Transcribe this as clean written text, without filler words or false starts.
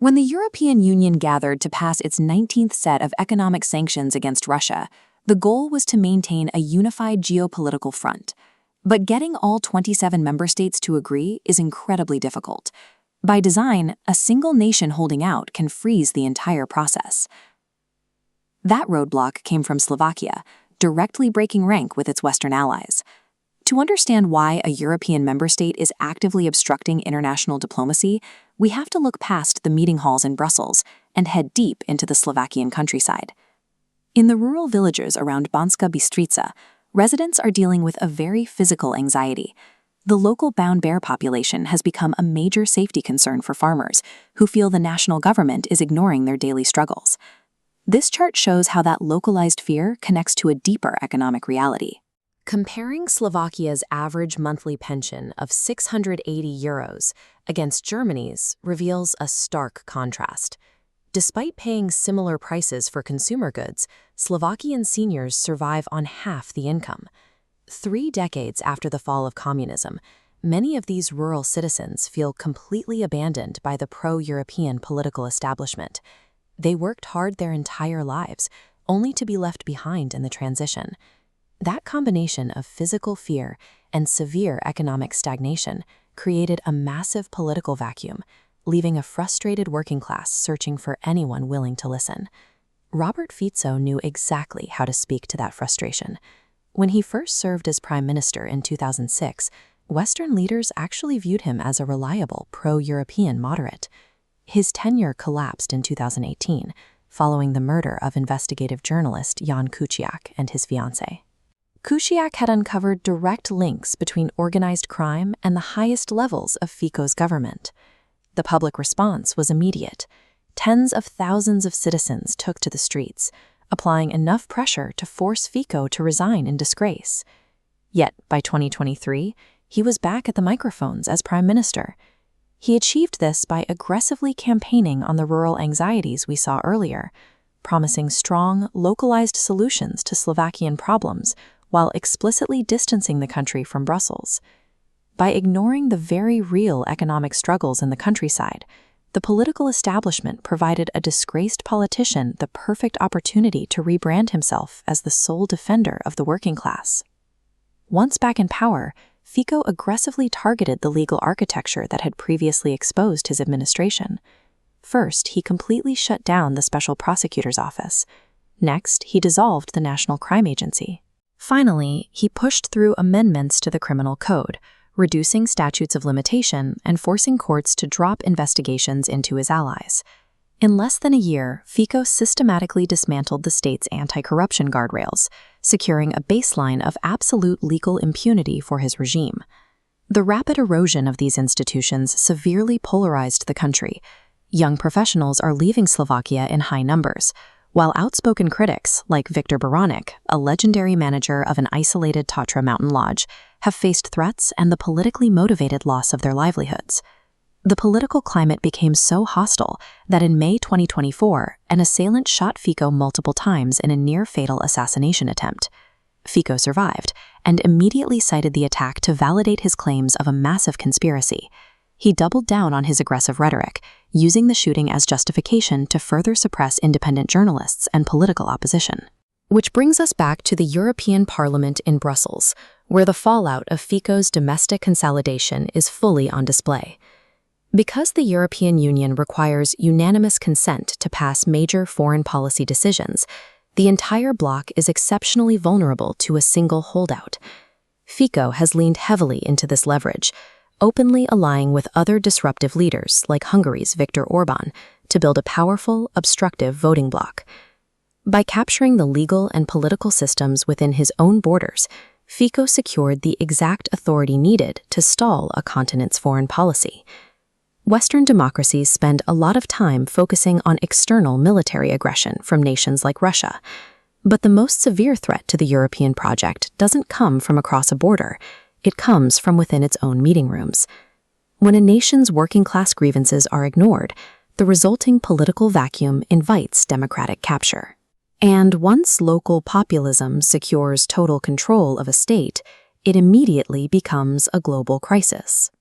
When the European Union gathered to pass its 19th set of economic sanctions against Russia, the goal was to maintain a unified geopolitical front. But getting all 27 member states to agree is incredibly difficult. By design, a single nation holding out can freeze the entire process. That roadblock came from Slovakia, directly breaking rank with its Western allies. To understand why a European member state is actively obstructing international diplomacy, we have to look past the meeting halls in Brussels and head deep into the Slovakian countryside. In the rural villages around Banská Bystrica, residents are dealing with a very physical anxiety. The local brown bear population has become a major safety concern for farmers, who feel the national government is ignoring their daily struggles. This chart shows how that localized fear connects to a deeper economic reality. Comparing Slovakia's average monthly pension of €680 against Germany's reveals a stark contrast. Despite paying similar prices for consumer goods, Slovakian seniors survive on half the income. 3 decades after the fall of communism, many of these rural citizens feel completely abandoned by the pro-European political establishment. They worked hard their entire lives, only to be left behind in the transition. That combination of physical fear and severe economic stagnation created a massive political vacuum, leaving a frustrated working class searching for anyone willing to listen. Robert Fico knew exactly how to speak to that frustration. When he first served as prime minister in 2006, Western leaders actually viewed him as a reliable pro-European moderate. His tenure collapsed in 2018, following the murder of investigative journalist Jan Kuciak and his fiancée. Kuciak had uncovered direct links between organized crime and the highest levels of Fico's government. The public response was immediate. Tens of thousands of citizens took to the streets, applying enough pressure to force Fico to resign in disgrace. Yet, by 2023, he was back at the microphones as prime minister. He achieved this by aggressively campaigning on the rural anxieties we saw earlier, promising strong, localized solutions to Slovakian problems while explicitly distancing the country from Brussels. By ignoring the very real economic struggles in the countryside, the political establishment provided a disgraced politician the perfect opportunity to rebrand himself as the sole defender of the working class. Once back in power, Fico aggressively targeted the legal architecture that had previously exposed his administration. First, he completely shut down the Special Prosecutor's Office. Next, he dissolved the National Crime Agency. Finally, he pushed through amendments to the criminal code, reducing statutes of limitation and forcing courts to drop investigations into his allies. In less than a year, Fico systematically dismantled the state's anti-corruption guardrails, securing a baseline of absolute legal impunity for his regime. The rapid erosion of these institutions severely polarized the country. Young professionals are leaving Slovakia in high numbers, while outspoken critics, like Viktor Baranek, a legendary manager of an isolated Tatra mountain lodge, have faced threats and the politically motivated loss of their livelihoods. The political climate became so hostile that in May 2024, an assailant shot Fico multiple times in a near-fatal assassination attempt. Fico survived and immediately cited the attack to validate his claims of a massive conspiracy. He doubled down on his aggressive rhetoric, using the shooting as justification to further suppress independent journalists and political opposition. Which brings us back to the European Parliament in Brussels, where the fallout of Fico's domestic consolidation is fully on display. Because the European Union requires unanimous consent to pass major foreign policy decisions, the entire bloc is exceptionally vulnerable to a single holdout. Fico has leaned heavily into this leverage, openly allying with other disruptive leaders like Hungary's Viktor Orbán to build a powerful, obstructive voting bloc. By capturing the legal and political systems within his own borders, Fico secured the exact authority needed to stall a continent's foreign policy. Western democracies spend a lot of time focusing on external military aggression from nations like Russia. But the most severe threat to the European project doesn't come from across a border. It comes from within its own meeting rooms. When a nation's working-class grievances are ignored, the resulting political vacuum invites democratic capture. And once local populism secures total control of a state, it immediately becomes a global crisis.